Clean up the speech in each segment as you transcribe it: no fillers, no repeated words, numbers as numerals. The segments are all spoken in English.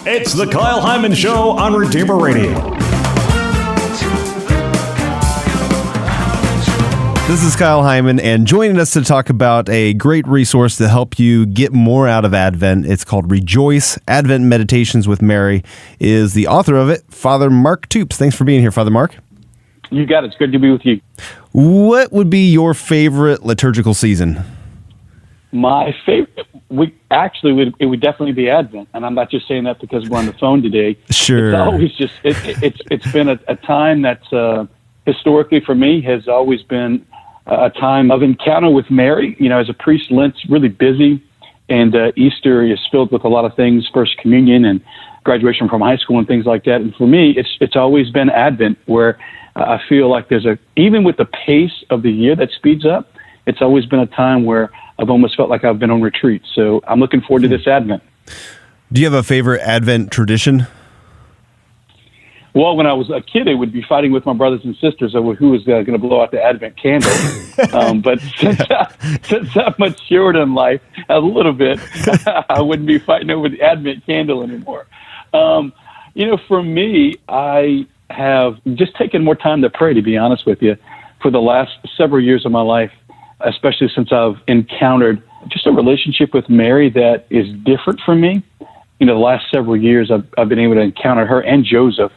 It's the Kyle Hyman Show on Redeemer Radio. This is Kyle Hyman, and joining us to talk about a great resource to help you get more out of Advent. It's called Rejoice, Advent Meditations with Mary, is the author of it, Father Mark Toups. Thanks for being here, Father Mark. You got it. It's good to be with you. What would be your favorite liturgical season? My favorite, it would definitely be Advent, and I'm not just saying that because we're on the phone today. Sure. It's always just it's been a time that's historically for me has always been a time of encounter with Mary. You know, as a priest, Lent's really busy, and Easter is filled with a lot of things, First Communion and graduation from high school and things like that. And for me, it's always been Advent, where I feel like even with the pace of the year that speeds up, it's always been a time where I've almost felt like I've been on retreat. So I'm looking forward to this Advent. Do you have a favorite Advent tradition? Well, when I was a kid, it would be fighting with my brothers and sisters over who was going to blow out the Advent candle. But since I'm matured in life a little bit, I wouldn't be fighting over the Advent candle anymore. For me, I have just taken more time to pray, to be honest with you, for the last several years of my life, especially since I've encountered just a relationship with Mary that is different from me. The last several years, I've been able to encounter her and Joseph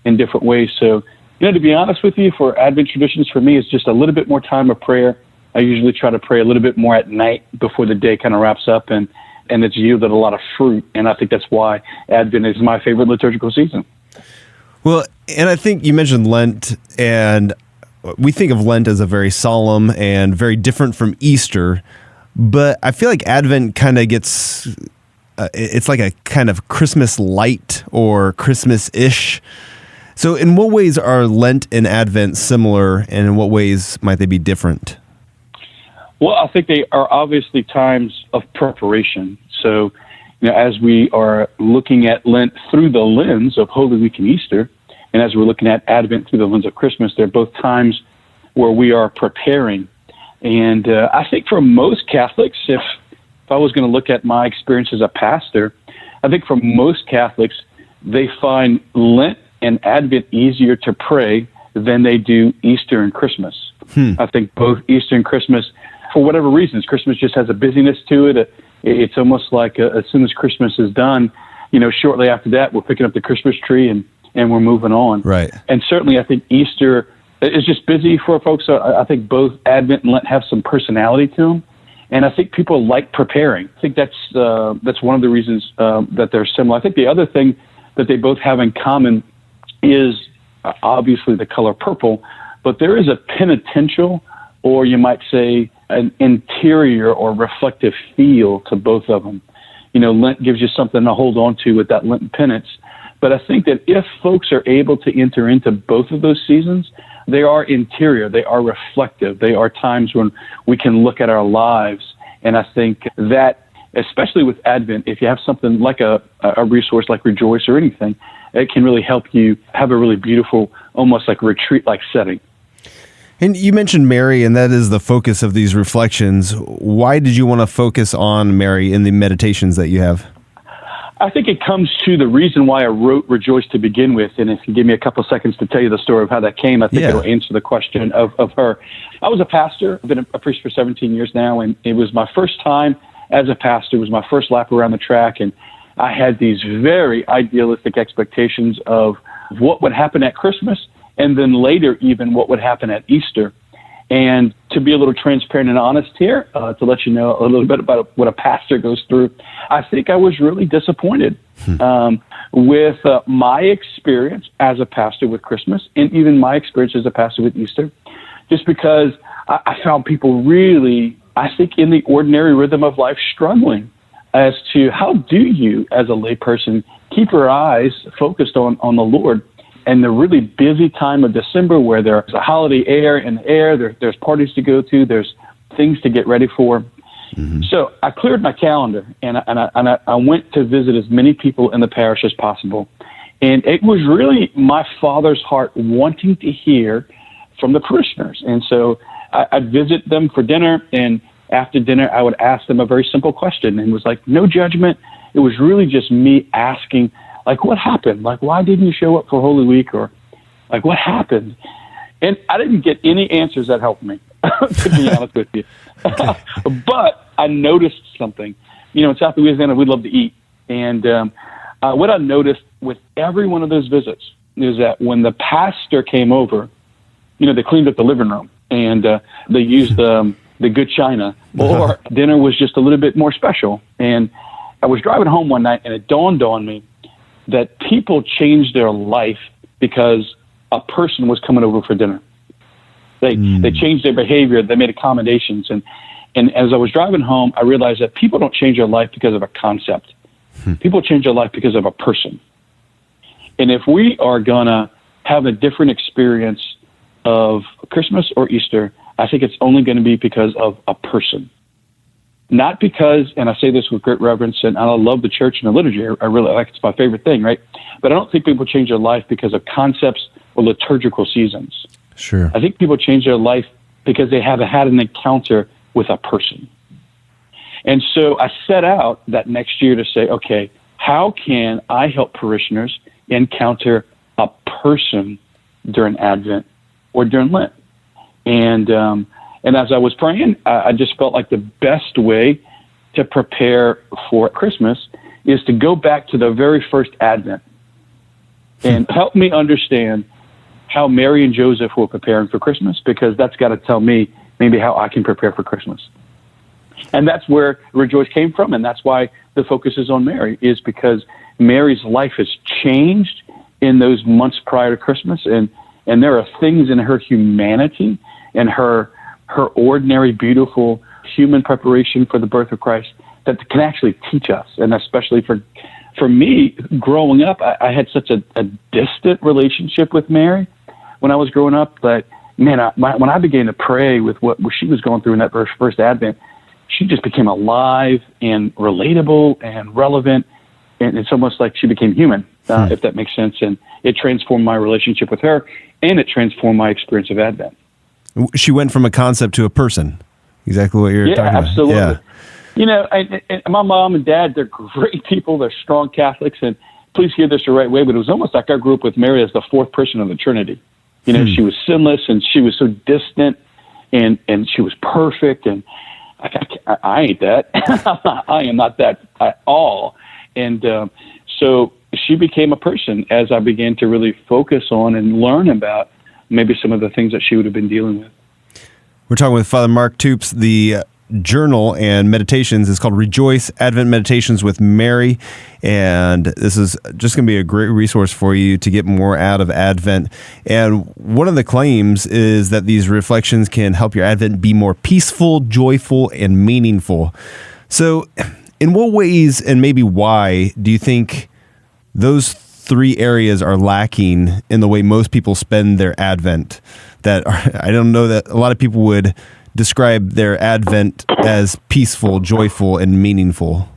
in different ways. So, to be honest with you, for Advent traditions, for me, it's just a little bit more time of prayer. I usually try to pray a little bit more at night before the day kind of wraps up, and it's yielded a lot of fruit. And I think that's why Advent is my favorite liturgical season. Well, and I think you mentioned Lent, and we think of Lent as a very solemn and very different from Easter, but I feel like Advent kind of gets, it's like a kind of Christmas light or Christmas-ish. So in what ways are Lent and Advent similar, and in what ways might they be different? Well, I think they are obviously times of preparation. So, as we are looking at Lent through the lens of Holy Week and Easter, and as we're looking at Advent through the lens of Christmas, they're both times where we are preparing. And I think for most Catholics, if I was going to look at my experience as a pastor, I think for most Catholics, they find Lent and Advent easier to pray than they do Easter and Christmas. I think both Easter and Christmas, for whatever reasons, Christmas just has a busyness to it. It's almost like as soon as Christmas is done, shortly after that, we're picking up the Christmas tree and we're moving on. Right. And certainly I think Easter is just busy for folks. So I think both Advent and Lent have some personality to them. And I think people like preparing. I think that's one of the reasons that they're similar. I think the other thing that they both have in common is obviously the color purple, but there is a penitential, or you might say an interior or reflective feel to both of them. Lent gives you something to hold on to with that Lenten penance. But I think that if folks are able to enter into both of those seasons, they are interior, they are reflective, they are times when we can look at our lives. And I think that, especially with Advent, if you have something like a resource like Rejoice or anything, it can really help you have a really beautiful, almost like retreat-like setting. And you mentioned Mary, and that is the focus of these reflections. Why did you want to focus on Mary in the meditations that you have? I think it comes to the reason why I wrote Rejoice to begin with, and if you give me a couple of seconds to tell you the story of how that came, I think it'll answer the question of her. I was a pastor. I've been a priest for 17 years now, and it was my first time as a pastor. It was my first lap around the track, and I had these very idealistic expectations of what would happen at Christmas, and then later even what would happen at Easter. And to be a little transparent and honest here, to let you know a little bit about what a pastor goes through, I think I was really disappointed with my experience as a pastor with Christmas, and even my experience as a pastor with Easter, just because I found people really, I think, in the ordinary rhythm of life struggling as to how do you, as a layperson, keep your eyes focused on the Lord. And the really busy time of December, where there's a holiday air in the air, there's parties to go to, there's things to get ready for. Mm-hmm. So I cleared my calendar, and I went to visit as many people in the parish as possible. And it was really my Father's heart wanting to hear from the parishioners. And so I'd visit them for dinner, and after dinner, I would ask them a very simple question, and it was like no judgment. It was really just me asking, Like, what happened? Like, why didn't you show up for Holy Week? Or, like, what happened? And I didn't get any answers that helped me, to be honest with you. But I noticed something. You know, in South Louisiana, we love to eat. And what I noticed with every one of those visits is that when the pastor came over, you know, they cleaned up the living room and they used the good china, or dinner was just a little bit more special. And I was driving home one night, and it dawned on me that people changed their life because a person was coming over for dinner. They changed their behavior. They made accommodations. And as I was driving home, I realized that people don't change their life because of a concept. People change their life because of a person. And if we are going to have a different experience of Christmas or Easter, I think it's only going to be because of a person. Not because, and I say this with great reverence, and I love the church and the liturgy. I really like it's my favorite thing, right? But I don't think people change their life because of concepts or liturgical seasons. Sure. I think people change their life because they have had an encounter with a person. And so I set out that next year to say, okay, how can I help parishioners encounter a person during Advent or during Lent? And as I was praying, I just felt like the best way to prepare for Christmas is to go back to the very first Advent and help me understand how Mary and Joseph were preparing for Christmas, because that's got to tell me maybe how I can prepare for Christmas. And that's where Rejoice came from, and that's why the focus is on Mary, is because Mary's life has changed in those months prior to Christmas, and there are things in her humanity and her ordinary, beautiful human preparation for the birth of Christ that can actually teach us. And especially for me, growing up, I had such a distant relationship with Mary when I was growing up that, man, when I began to pray with what she was going through in that first Advent, she just became alive and relatable and relevant. And it's almost like she became human, if that makes sense. And it transformed my relationship with her, and it transformed my experience of Advent. She went from a concept to a person. Exactly what you're talking about. Absolutely. Yeah, you know, and my mom and dad, they're great people. They're strong Catholics. And please hear this the right way, but it was almost like I grew up with Mary as the fourth person of the Trinity. You know, she was sinless, and she was so distant, and she was perfect. And I ain't that. I am not that at all. And so she became a person as I began to really focus on and learn about maybe some of the things that she would have been dealing with. We're talking with Father Mark Toups. The journal and meditations is called Rejoice, Advent Meditations with Mary. And this is just going to be a great resource for you to get more out of Advent. And one of the claims is that these reflections can help your Advent be more peaceful, joyful, and meaningful. So in what ways, and maybe why, do you think those three areas are lacking in the way most people spend their Advent? I don't know that a lot of people would describe their Advent as peaceful, joyful, and meaningful.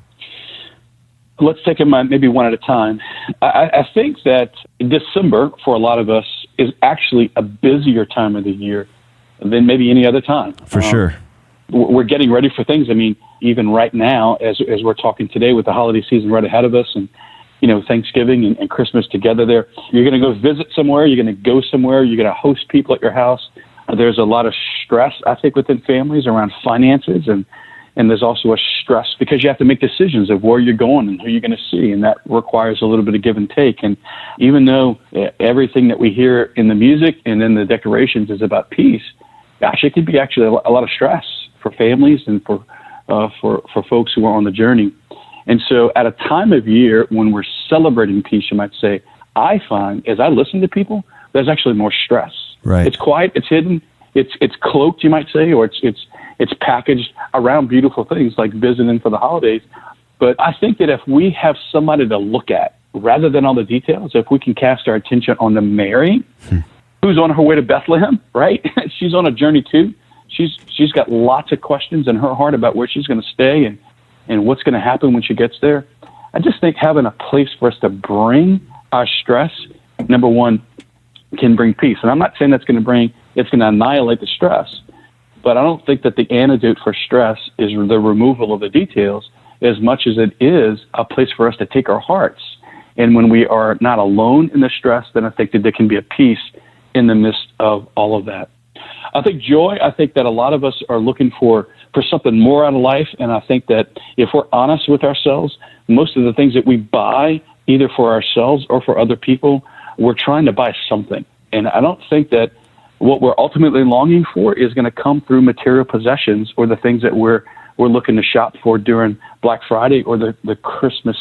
Let's take them maybe one at a time. I think that December, for a lot of us, is actually a busier time of the year than maybe any other time. For sure. We're getting ready for things. I mean, even right now, as we're talking today with the holiday season right ahead of us, and you know, Thanksgiving and Christmas together there. You're going to go visit somewhere. You're going to go somewhere. You're going to host people at your house. There's a lot of stress, I think, within families around finances. And there's also a stress because you have to make decisions of where you're going and who you're going to see. And that requires a little bit of give and take. And even though everything that we hear in the music and in the decorations is about peace, gosh, it can be actually a lot of stress for families and for folks who are on the journey. And so at a time of year when we're celebrating peace, you might say, I find as I listen to people, there's actually more stress. Right. It's quiet, it's hidden, it's cloaked, you might say, or it's packaged around beautiful things like visiting for the holidays. But I think that if we have somebody to look at rather than all the details, if we can cast our attention on the Mary, who's on her way to Bethlehem, right? She's on a journey too. She's got lots of questions in her heart about where she's going to stay and what's going to happen when she gets there. I just think having a place for us to bring our stress, number one, can bring peace. And I'm not saying it's going to annihilate the stress, but I don't think that the antidote for stress is the removal of the details as much as it is a place for us to take our hearts And when we are not alone in the stress, then I think that there can be a peace in the midst of all of that. I think joy, I think that a lot of us are looking for something more out of life. And I think that if we're honest with ourselves, most of the things that we buy, either for ourselves or for other people, we're trying to buy something. And I don't think that what we're ultimately longing for is going to come through material possessions or the things that we're looking to shop for during Black Friday or the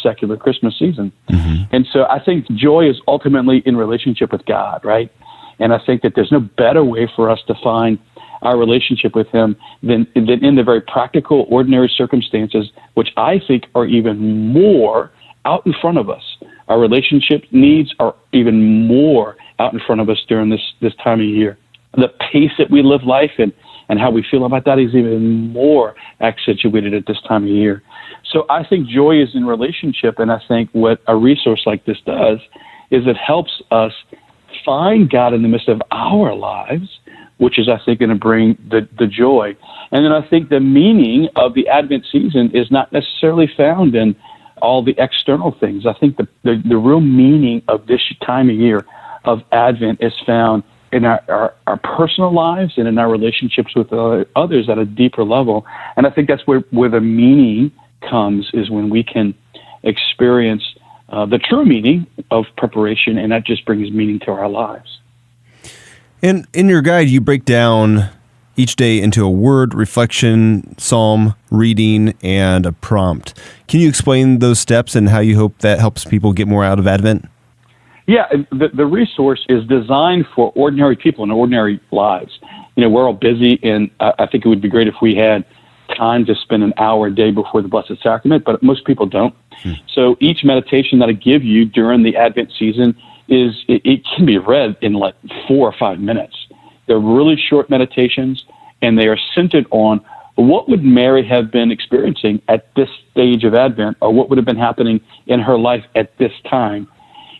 secular Christmas season. Mm-hmm. And so I think joy is ultimately in relationship with God, right? And I think that there's no better way for us to find our relationship with him than in the very practical, ordinary circumstances, which I think are even more out in front of us. Our relationship needs are even more out in front of us during this time of year. The pace that we live life in and how we feel about that is even more accentuated at this time of year. So I think joy is in relationship, and I think what a resource like this does is it helps us find God in the midst of our lives, which is, I think, going to bring the joy. And then I think the meaning of the Advent season is not necessarily found in all the external things. I think the real meaning of this time of year of Advent is found in our personal lives and in our relationships with others at a deeper level. And I think that's where the meaning comes, is when we can experience the true meaning of preparation, and that just brings meaning to our lives. And in your guide, you break down each day into a word, reflection, psalm, reading, and a prompt. Can you explain those steps and how you hope that helps people get more out of Advent? Yeah, the resource is designed for ordinary people in ordinary lives. You know, we're all busy, and I think it would be great if we had time to spend an hour a day before the Blessed Sacrament, but most people don't. So each meditation that I give you during the Advent season it can be read in like 4 or 5 minutes. They're really short meditations, and they are centered on what would Mary have been experiencing at this stage of Advent, or what would have been happening in her life at this time.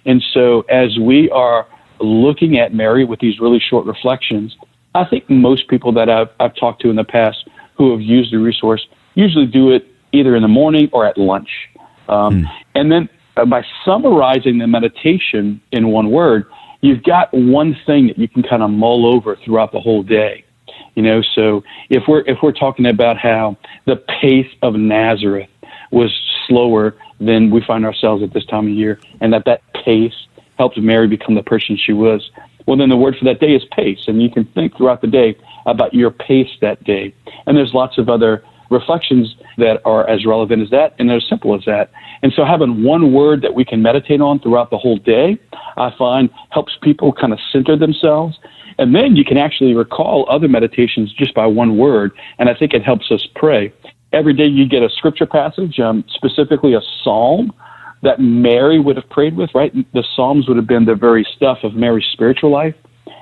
And so as we are looking at Mary with these really short reflections, I think most people that I've talked to in the past who have used the resource usually do it either in the morning or at lunch. And then by summarizing the meditation in one word, you've got one thing that you can kind of mull over throughout the whole day. You know, so if we're talking about how the pace of Nazareth was slower than we find ourselves at this time of year, and that pace helped Mary become the person she was, well, then the word for that day is pace, and you can think throughout the day about your pace that day. And there's lots of other reflections that are as relevant as that and as simple as that. And so having one word that we can meditate on throughout the whole day, I find helps people kind of center themselves. And then you can actually recall other meditations just by one word, and I think it helps us pray. Every day you get a scripture passage, specifically a psalm that Mary would have prayed with, right? The Psalms would have been the very stuff of Mary's spiritual life.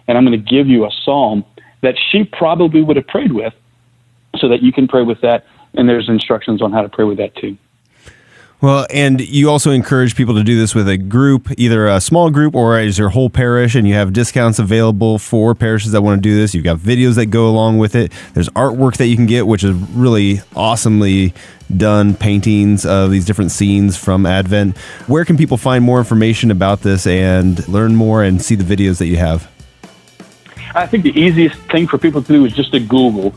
And I'm going to give you a psalm that she probably would have prayed with so that you can pray with that. And there's instructions on how to pray with that too. Well, and you also encourage people to do this with a group, either a small group or as your whole parish, and you have discounts available for parishes that want to do this. You've got videos that go along with it. There's artwork that you can get, which is really awesomely done, paintings of these different scenes from Advent. Where can people find more information about this and learn more and see the videos that you have? I think the easiest thing for people to do is just to Google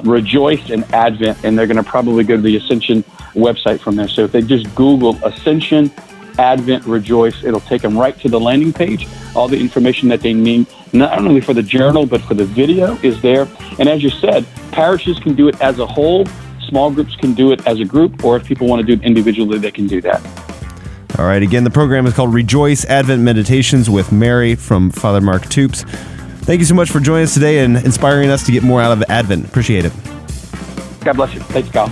Rejoice in Advent, and they're going to probably go to the Ascension website from there. So if they just Google Ascension, Advent, Rejoice, it'll take them right to the landing page. All the information that they need, not only for the journal, but for the video is there. And as you said, parishes can do it as a whole. Small groups can do it as a group, or if people want to do it individually, they can do that. All right. Again, the program is called Rejoice Advent Meditations with Mary from Father Mark Toups. Thank you so much for joining us today and inspiring us to get more out of Advent. Appreciate it. God bless you. Thanks, Kyle.